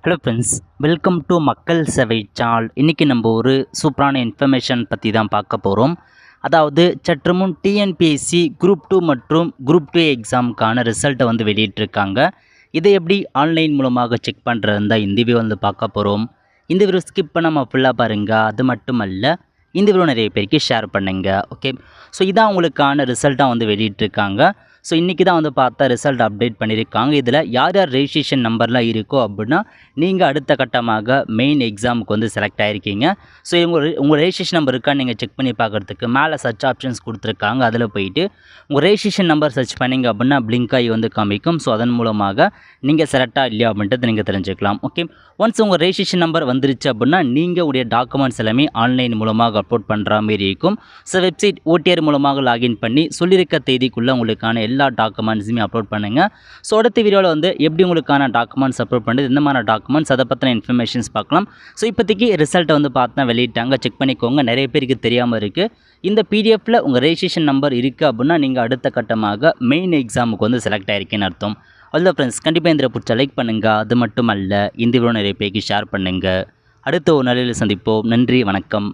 Hello friends, welcome to மக்கள் சேவை channel. இன்றைக்கி நம்ம ஒரு சூப்பரான இன்ஃபர்மேஷன் பற்றி தான் பார்க்க போகிறோம். அதாவது சற்று முன் டிஎன்பிஎஸ்சி குரூப் 2 மற்றும் குரூப் 2 எக்ஸாமுக்கான ரிசல்ட்டை வெளியிட்டிருக்காங்க. இதை எப்படி ஆன்லைன் மூலமாக செக் பண்ணுறதுன்னு தான் இந்த வீடியோ பார்க்க போகிறோம். இந்த வீடியோ ஸ்கிப் பண்ணாமல் ஃபுல்லாக பாருங்கள். அது மட்டும் அல்ல, இந்த வீடியோ நிறைய பேருக்கு ஷேர் பண்ணுங்க. ஓகே, ஸோ இதான் உங்களுக்கான ரிசல்ட்டாக வெளியிட்டிருக்காங்க. ஸோ இன்றைக்கி தான் பார்த்தா ரிசல்ட் அப்டேட் பண்ணியிருக்காங்க. இதில் யார் யார் ரெஜிஸ்ட்ரேஷன் நம்பர்லாம் இருக்கோ அப்படின்னா நீங்கள் அடுத்த கட்டமாக மெயின் எக்ஸாமுக்கு செலக்ட் ஆகிருக்கீங்க. ஸோ உங்கள் ரெஜிஸ்ட்ரேஷன் நம்பர் இருக்கான்னு நீங்கள் செக் பண்ணி பார்க்குறதுக்கு மேலே சர்ச் ஆப்ஷன்ஸ் கொடுத்துருக்காங்க. அதில் போயிட்டு உங்கள் ரெஜிஸ்ட்ரேஷன் நம்பர் சர்ச் பண்ணிங்க அப்படின்னா பிளிங்க் ஆகி காமிக்கும். ஸோ அதன் மூலமாக நீங்கள் செலக்டாக இல்லையா அப்படின்றது நீங்கள் தெரிஞ்சுக்கலாம். ஓகே, ஒன்ஸ் உங்கள் ரெஜிஸ்ட்ரேஷன் நம்பர் வந்துருச்சு அப்படின்னா நீங்கள் உடைய டாக்குமெண்ட்ஸ் எல்லாமே ஆன்லைன் மூலமாக அப்லோட் பண்ணுற மாதிரி இருக்கும். ஸோ வெப்சைட் ஓடிஆர் மூலமாக லாகின் பண்ணி சொல்லியிருக்க தேதிக்குள்ளே உங்களுக்கான எல்லா டாக்குமெண்ட்ஸுமே அப்லோட் பண்ணுங்கள். ஸோ அடுத்த வீடியோவில் எப்படி உங்களுக்கான டாக்குமெண்ட்ஸ் அப்லோட் பண்ணுறது, எந்த மாதிரி டாக்குமெண்ட்ஸ், அதை பற்றின இன்ஃபர்மேஷன்ஸ் பார்க்கலாம். ஸோ இப்போதைக்கு ரிசல்ட்டை பார்த்தா வெளியிட்டாங்க, செக் பண்ணிக்கோங்க. நிறைய பேருக்கு தெரியாமல் இருக்குது. இந்த பிடிஎஃப்பில் உங்கள் ரெஜிஸ்ட்ரேஷன் நம்பர் இருக்குது அப்படின்னா நீங்கள் அடுத்த கட்டமாக மெயின் எக்ஸாமுக்கு செலக்ட் ஆகிருக்கேன்னு அர்த்தம். அவ்வளோ ஃப்ரெண்ட்ஸ், கண்டிப்பாக இந்த பிடிச்ச லைக் பண்ணுங்கள். அது மட்டும் அல்ல, இந்த வீடியோ நிறைய பேருக்கு ஷேர் பண்ணுங்கள். அடுத்த ஒரு நாளில் சந்திப்போம். நன்றி, வணக்கம்.